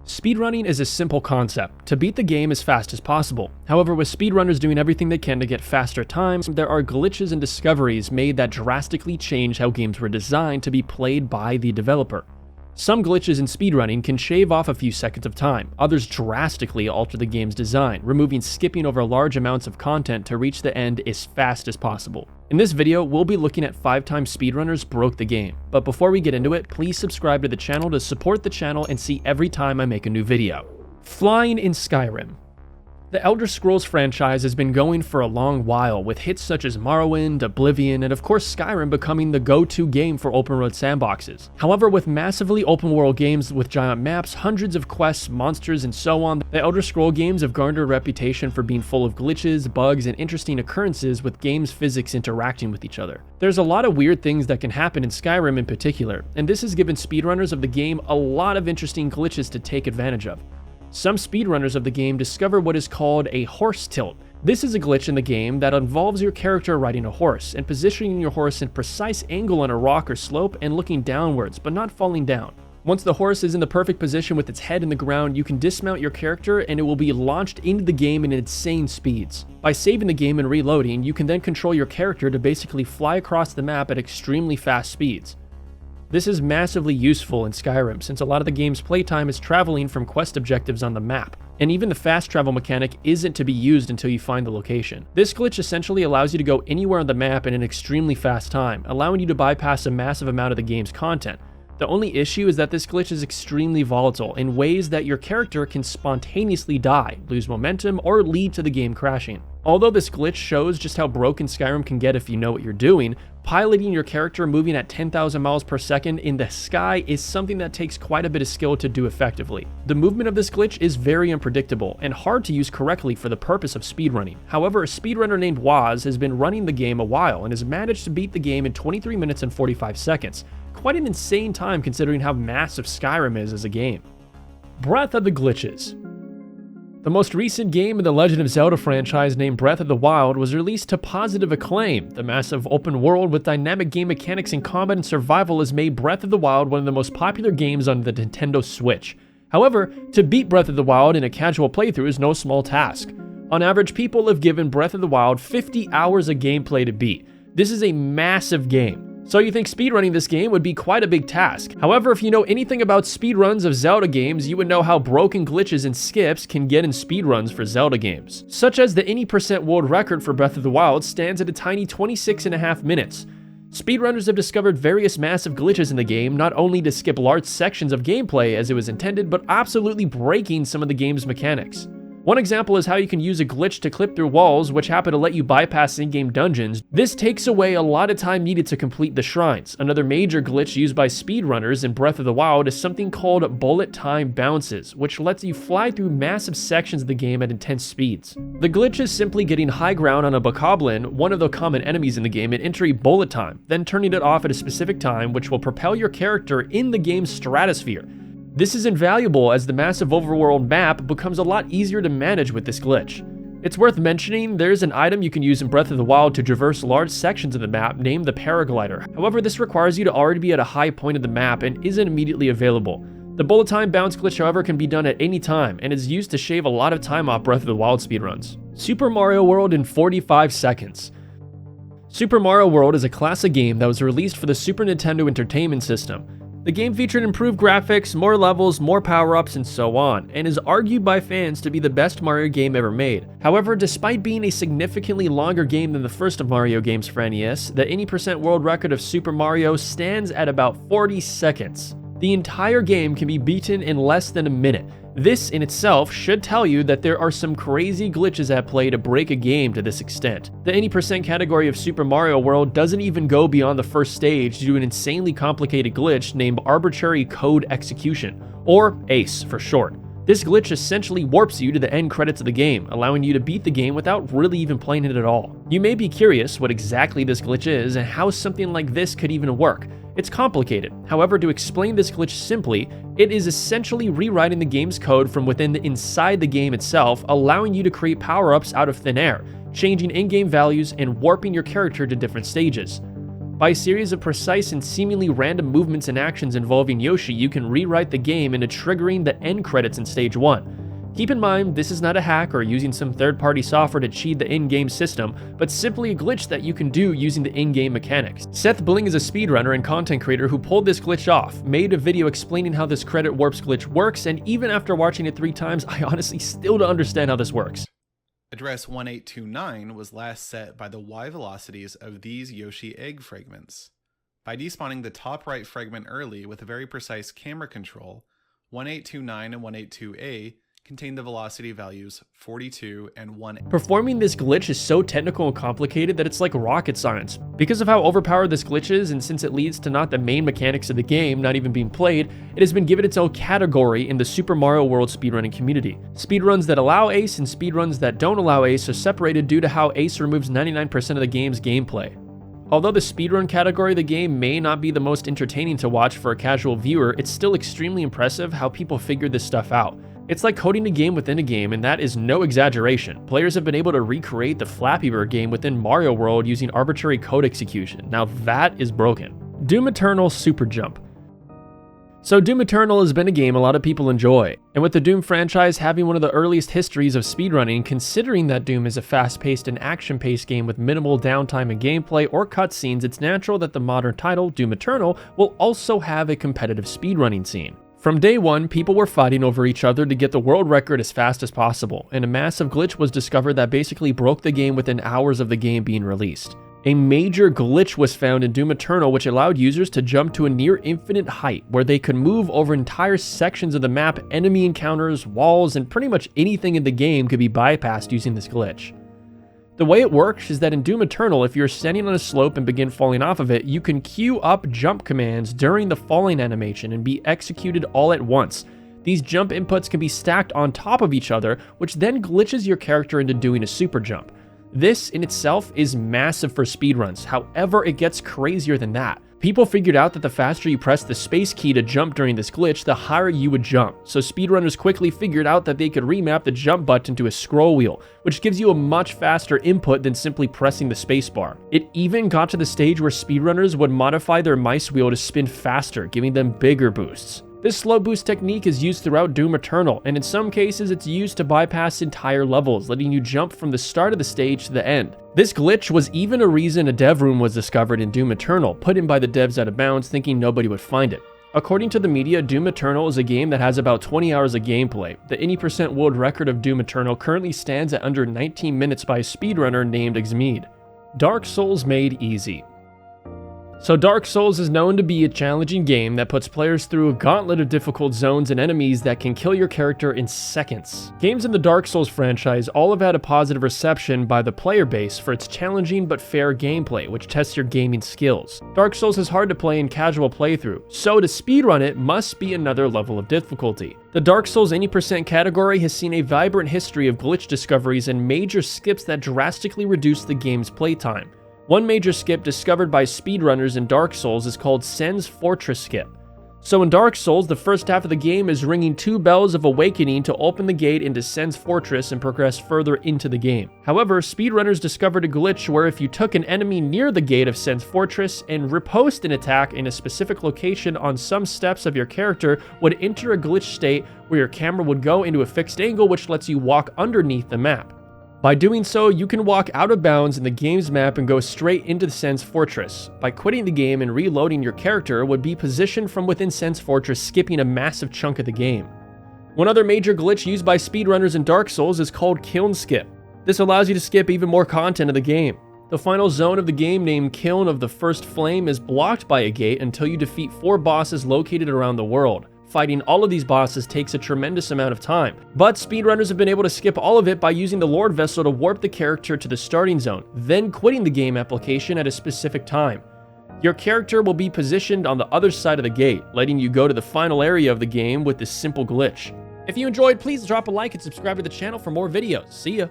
Speedrunning is a simple concept, to beat the game as fast as possible. However, with speedrunners doing everything they can to get faster times, there are glitches and discoveries made that drastically change how games were designed to be played by the developer. Some glitches in speedrunning can shave off a few seconds of time, others drastically alter the game's design, removing skipping over large amounts of content to reach the end as fast as possible. In this video, we'll be looking at 5 times speedrunners broke the game, but before we get into it, please subscribe to the channel to support the channel and see every time I make a new video. Flying in Skyrim. The Elder Scrolls franchise has been going for a long while, with hits such as Morrowind, Oblivion, and of course Skyrim becoming the go-to game for open-world sandboxes. However, with massively open-world games with giant maps, hundreds of quests, monsters, and so on, the Elder Scrolls games have garnered a reputation for being full of glitches, bugs, and interesting occurrences with game's physics interacting with each other. There's a lot of weird things that can happen in Skyrim in particular, and this has given speedrunners of the game a lot of interesting glitches to take advantage of. Some speedrunners of the game discover what is called a horse tilt. This is a glitch in the game that involves your character riding a horse and positioning your horse in precise angle on a rock or slope and looking downwards, but not falling down. Once the horse is in the perfect position with its head in the ground, you can dismount your character and it will be launched into the game in insane speeds. By saving the game and reloading, you can then control your character to basically fly across the map at extremely fast speeds. This is massively useful in Skyrim since a lot of the game's playtime is traveling from quest objectives on the map, and even the fast travel mechanic isn't to be used until you find the location. This glitch essentially allows you to go anywhere on the map in an extremely fast time, allowing you to bypass a massive amount of the game's content. The only issue is that this glitch is extremely volatile in ways that your character can spontaneously die, lose momentum, or lead to the game crashing. Although this glitch shows just how broken Skyrim can get if you know what you're doing, piloting your character moving at 10,000 miles per second in the sky is something that takes quite a bit of skill to do effectively. The movement of this glitch is very unpredictable and hard to use correctly for the purpose of speedrunning. However, a speedrunner named Waz has been running the game a while and has managed to beat the game in 23 minutes and 45 seconds. Quite an insane time considering how massive Skyrim is as a game. Breath of the glitches. The most recent game in the Legend of Zelda franchise named Breath of the Wild was released to positive acclaim. The massive open world with dynamic game mechanics in combat and survival has made Breath of the Wild one of the most popular games on the Nintendo Switch. However, to beat Breath of the Wild in a casual playthrough is no small task. On average, people have given Breath of the Wild 50 hours of gameplay to beat. This is a massive game. So you think speedrunning this game would be quite a big task. However, if you know anything about speedruns of Zelda games, you would know how broken glitches and skips can get in speedruns for Zelda games. Such as the any % world record for Breath of the Wild stands at a tiny 26.5 minutes. Speedrunners have discovered various massive glitches in the game, not only to skip large sections of gameplay as it was intended, but absolutely breaking some of the game's mechanics. One example is how you can use a glitch to clip through walls, which happen to let you bypass in-game dungeons. This takes away a lot of time needed to complete the shrines. Another major glitch used by speedrunners in Breath of the Wild is something called bullet time bounces, which lets you fly through massive sections of the game at intense speeds. The glitch is simply getting high ground on a bokoblin, one of the common enemies in the game, and entering bullet time, then turning it off at a specific time, which will propel your character in the game's stratosphere. This is invaluable as the massive overworld map becomes a lot easier to manage with this glitch. It's worth mentioning there's an item you can use in Breath of the Wild to traverse large sections of the map named the paraglider. However, this requires you to already be at a high point of the map and isn't immediately available. The bullet time bounce glitch, however, can be done at any time and is used to shave a lot of time off Breath of the Wild speedruns. Super Mario World in 45 seconds. Super Mario World is a classic game that was released for the Super Nintendo Entertainment System. The game featured improved graphics, more levels, more power-ups, and so on, and is argued by fans to be the best Mario game ever made. However, despite being a significantly longer game than the first of Mario games for NES, the any % world record of Super Mario stands at about 40 seconds. The entire game can be beaten in less than a minute. This in itself should tell you that there are some crazy glitches at play to break a game to this extent. The any % category of Super Mario World doesn't even go beyond the first stage due to an insanely complicated glitch named Arbitrary Code Execution, or ACE for short. This glitch essentially warps you to the end credits of the game, allowing you to beat the game without really even playing it at all. You may be curious what exactly this glitch is and how something like this could even work. It's complicated. However, to explain this glitch simply, it is essentially rewriting the game's code from within inside the game itself, allowing you to create power-ups out of thin air, changing in-game values and warping your character to different stages. By a series of precise and seemingly random movements and actions involving Yoshi, you can rewrite the game into triggering the end credits in Stage 1. Keep in mind, this is not a hack or using some third-party software to cheat the in-game system, but simply a glitch that you can do using the in-game mechanics. Seth Bling is a speedrunner and content creator who pulled this glitch off, made a video explaining how this credit warps glitch works, and even after watching it 3 times, I honestly still don't understand how this works. Address 1829 was last set by the Y velocities of these Yoshi egg fragments. By despawning the top right fragment early with a very precise camera control, 1829 and 182A contain the velocity values 42 and 1. Performing this glitch is so technical and complicated that it's like rocket science. Because of how overpowered this glitch is, and since it leads to not the main mechanics of the game not even being played, it has been given its own category in the Super Mario World speedrunning community. Speedruns that allow ace and speedruns that don't allow ace are separated due to how ace removes 99% of the game's gameplay. Although the speedrun category of the game may not be the most entertaining to watch for a casual viewer, it's still extremely impressive how people figured this stuff out. It's like coding a game within a game, and that is no exaggeration. Players have been able to recreate the Flappy Bird game within Mario World using arbitrary code execution. Now that is broken. Doom Eternal Super Jump. So Doom Eternal has been a game a lot of people enjoy, and with the Doom franchise having one of the earliest histories of speedrunning, considering that Doom is a fast-paced and action-paced game with minimal downtime in gameplay or cutscenes, it's natural that the modern title, Doom Eternal, will also have a competitive speedrunning scene. From day one, people were fighting over each other to get the world record as fast as possible, and a massive glitch was discovered that basically broke the game within hours of the game being released. A major glitch was found in Doom Eternal which allowed users to jump to a near infinite height where they could move over entire sections of the map, enemy encounters, walls, and pretty much anything in the game could be bypassed using this glitch. The way it works is that in Doom Eternal, if you're standing on a slope and begin falling off of it, you can queue up jump commands during the falling animation and be executed all at once. These jump inputs can be stacked on top of each other, which then glitches your character into doing a super jump. This in itself is massive for speedruns, however it gets crazier than that. People figured out that the faster you press the space key to jump during this glitch, the higher you would jump. So speedrunners quickly figured out that they could remap the jump button to a scroll wheel, which gives you a much faster input than simply pressing the spacebar. It even got to the stage where speedrunners would modify their mice wheel to spin faster, giving them bigger boosts. This slow boost technique is used throughout Doom Eternal, and in some cases it's used to bypass entire levels, letting you jump from the start of the stage to the end. This glitch was even a reason a dev room was discovered in Doom Eternal, put in by the devs out of bounds thinking nobody would find it. According to the media, Doom Eternal is a game that has about 20 hours of gameplay. The 80% world record of Doom Eternal currently stands at under 19 minutes by a speedrunner named Xmead. Dark Souls made easy. So Dark Souls is known to be a challenging game that puts players through a gauntlet of difficult zones and enemies that can kill your character in seconds. Games in the Dark Souls franchise all have had a positive reception by the player base for its challenging but fair gameplay, which tests your gaming skills. Dark Souls is hard to play in casual playthrough, so to speedrun it must be another level of difficulty. The Dark Souls 80% category has seen a vibrant history of glitch discoveries and major skips that drastically reduce the game's playtime. One major skip discovered by speedrunners in Dark Souls is called Sen's Fortress skip. So in Dark Souls, the first half of the game is ringing 2 bells of awakening to open the gate into Sen's Fortress and progress further into the game. However, speedrunners discovered a glitch where if you took an enemy near the gate of Sen's Fortress and riposte an attack in a specific location on some steps of your character would enter a glitch state where your camera would go into a fixed angle which lets you walk underneath the map. By doing so, you can walk out of bounds in the game's map and go straight into the Sen's Fortress. By quitting the game and reloading, your character would be positioned from within Sen's Fortress, skipping a massive chunk of the game. One other major glitch used by speedrunners in Dark Souls is called Kiln Skip. This allows you to skip even more content of the game. The final zone of the game, named Kiln of the First Flame, is blocked by a gate until you defeat 4 bosses located around the world. Fighting all of these bosses takes a tremendous amount of time, but speedrunners have been able to skip all of it by using the Lord Vessel to warp the character to the starting zone, then quitting the game application at a specific time. Your character will be positioned on the other side of the gate, letting you go to the final area of the game with this simple glitch. If you enjoyed, please drop a like and subscribe to the channel for more videos. See ya!